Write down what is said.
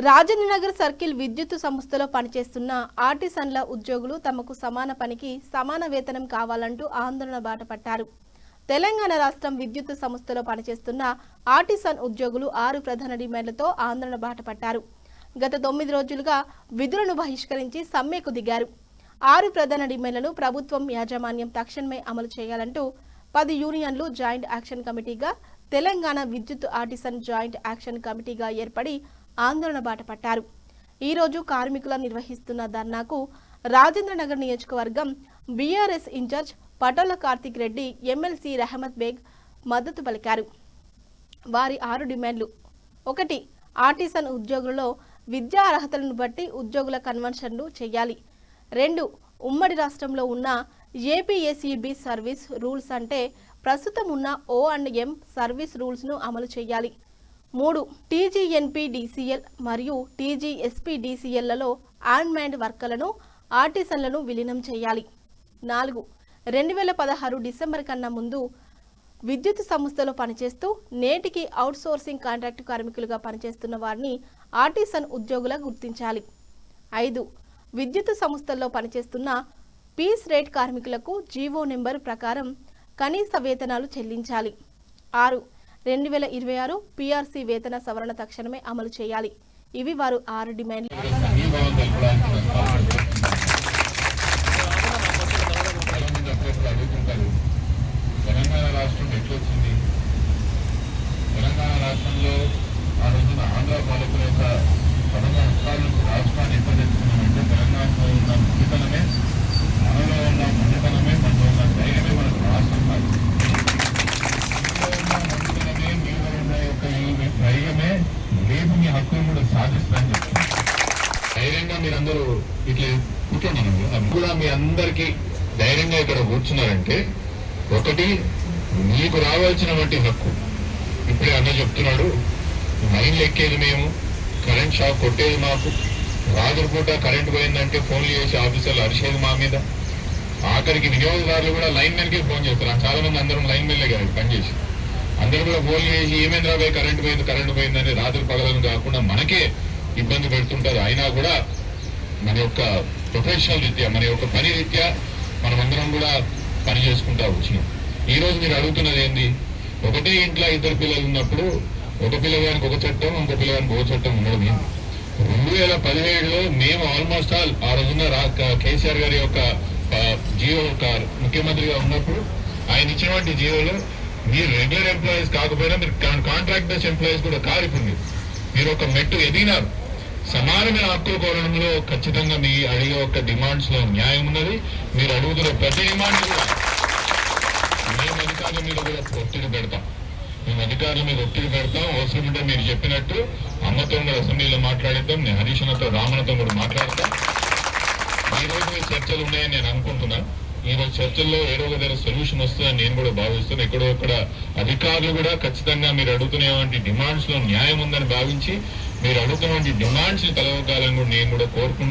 Rajendranagar circle విద్యుత్ సంస్థలో పనిచేస్తున్న ఆర్టిసన్ల ఉద్యోగులు తమకు సమాన పనికి సమాన వేతనం కావాలంటూ ఆందోళన బాట పట్టారు. తెలంగాణ రాష్ట్రం విద్యుత్ సంస్థలో పనిచేస్తున్న ఆర్టిసన్ ఉద్యోగులు 6 ప్రధాన డిమాండ్లతో ఆందోళన బాట పట్టారు. గత 9 రోజులుగా విధులను బహిష్కరించి సమ్మెకు దిగారు. 6 ప్రధాన డిమాండ్లను ప్రభుత్వం యాజమాన్యం తక్షణమే అమలు చేయాలంటూ 10 యూనియన్లు జాయింట్ యాక్షన్ కమిటీగా తెలంగాణ విద్యుత్ ఆర్టిసన్ జాయింట్ యాక్షన్ కమిటీగా ఏర్పడి ఆందోళన బాట పట్టారు. ఈ రోజు కార్మికుల నిర్వహిస్తున్న ధర్నాకు రాజేంద్రనగర్ నియోజకవర్గం బీఆర్ఎస్ ఇన్ఛార్జ్ పటోల కార్తిక్ రెడ్డి, ఎమ్మెల్సీ రహమత్ బేగ్ మద్దతు పలికారు. వారి 6 డిమాండ్లు: 1. ఆర్టిసన్ ఉద్యోగులలో విద్యా అర్హతలను బట్టి ఉద్యోగుల కన్వర్షన్లు చేయాలి. 2. ఉమ్మడి రాష్ట్రంలో ఉన్న ఏపీఏసీబీ సర్వీస్ రూల్స్ అంటే ప్రస్తుతం ఉన్న O&M సర్వీస్ రూల్స్ను అమలు చేయాలి. 3. TGNPDCL మరియు TGSPDCLలలో అన్మ్యాన్డ్ వర్కర్లను, ఆర్టిసన్లను విలీనం చేయాలి. 4. 2016 డిసెంబర్ కన్నా ముందు విద్యుత్ సంస్థలో పనిచేస్తూ నేటికి అవుట్సోర్సింగ్ కాంట్రాక్టు కార్మికులుగా పనిచేస్తున్న వారిని ఆర్టిసన్ ఉద్యోగుల గుర్తించాలి. 5. విద్యుత్ సంస్థల్లో పనిచేస్తున్న పీస్ రేట్ కార్మికులకు జీవో నెంబర్ ప్రకారం కనీస వేతనాలు చెల్లించాలి. 6. 2026 PRC వేతన సవరణ తక్షణమే అమలు చేయాలి. ఇవి వారు 6 డిమాండ్లు. తెలంగాణ రాష్ట్రం ఎట్లొచ్చింది? తెలంగాణ రాష్ట్రంలో ఆ రోజున ఆంధ్ర పాలకుల యొక్క తెలంగాణ హస్తాల నుంచి రాష్ట్రాన్ని ఎట్లా తెచ్చుకున్నామంటే తెలంగాణలో ఉన్న మంచితనమే, మనలో ఉన్న మంచితనమే, మనలో ఉన్న ధైర్యమే మనకు రాష్ట్రం కాదు. మంచితనమే, మీలో ఉన్న యొక్క ఈ ధైర్యమే రేపు మీ హక్కులు కూడా సాధిస్తుందని చెప్తున్నారు. ధైర్యంగా మీరందరూ ఇట్లా కూర్చోండి కూడా మీ అందరికీ ధైర్యంగా ఇక్కడ కూర్చున్నారంటే, ఒకటి మీకు రావాల్సినటువంటి హక్కు. ఇప్పుడే అన్న చెప్తున్నాడు, లైన్లు ఎక్కేది మేము, కరెంట్ షాక్ కొట్టేది మాకు, రాత్రిపూట కరెంట్ పోయిందంటే ఫోన్లు చేసి ఆఫీసర్లు అరిచేది మా మీద. ఆఖరికి వినియోగదారులు కూడా లైన్ మెన్కే ఫోన్ చేస్తారు. చాలా మంది అందరం లైన్ మెన్లే కాదు పనిచేసి, అందరూ కూడా ఫోన్ చేసి ఏమేంద్రా పోయి కరెంట్ పోయిందని రాత్రి పగలను కాకుండా మనకే ఇబ్బంది పెడుతుంటారు. అయినా కూడా మన యొక్క ప్రొఫెషనల్ రీత్యా, మన యొక్క పని రీత్యా మనమందరం కూడా పని చేసుకుంటా వచ్చినాం. ఈ రోజు మీరు అడుగుతున్నది ఏంది? ఒకటే ఇంట్లో 2 పిల్లలు ఉన్నప్పుడు ఒక పిల్లగానికి ఒక చట్టం, ఇంకో పిల్లగానికి ఒక చట్టం ఉండడం ఏంది? 2017లో మేము ఆల్మోస్ట్ ఆల్ ఆ రోజున కేసీఆర్ గారి యొక్క జియో ముఖ్యమంత్రిగా ఉన్నప్పుడు ఆయన ఇచ్చినటువంటి జియోలో మీరు రెగ్యులర్ ఎంప్లాయీస్ కాకపోయినా మీరు కాంట్రాక్టర్స్ ఎంప్లాయీస్ కూడా కారిపోయింది. మీరు ఒక మెట్టు ఎదిగినారు. సమానమైన హక్కులు కోరడంలో ఖచ్చితంగా మీ అడిగే ఒక డిమాండ్స్ లో న్యాయం ఉన్నది. మీరు అడుగుతున్న ప్రతి డిమాండ్ కూడా మేము అధికారుల మీద కూడా ఒత్తిడి పెడతాం. అవసరం ఉంటే మీరు చెప్పినట్టు అమ్మతో కూడా అసెంబ్లీలో మాట్లాడిద్దాం. నేను హరీషణతో, రామణతో కూడా మాట్లాడతాం. ఈ రోజు చర్చలు ఉన్నాయని నేను అనుకుంటున్నాను. ఈ రోజు చర్చల్లో ఏదో ఒక దగ్గర సొల్యూషన్ వస్తుందని నేను కూడా భావిస్తున్నాను. ఎక్కడో ఇక్కడ అధికారులు కూడా ఖచ్చితంగా మీరు అడుగుతున్నటువంటి డిమాండ్స్ లో న్యాయం ఉందని భావించి మీరు అడుగుతున్నటువంటి డిమాండ్స్ ని కలవకాలని కూడా నేను కూడా కోరుకుంటా.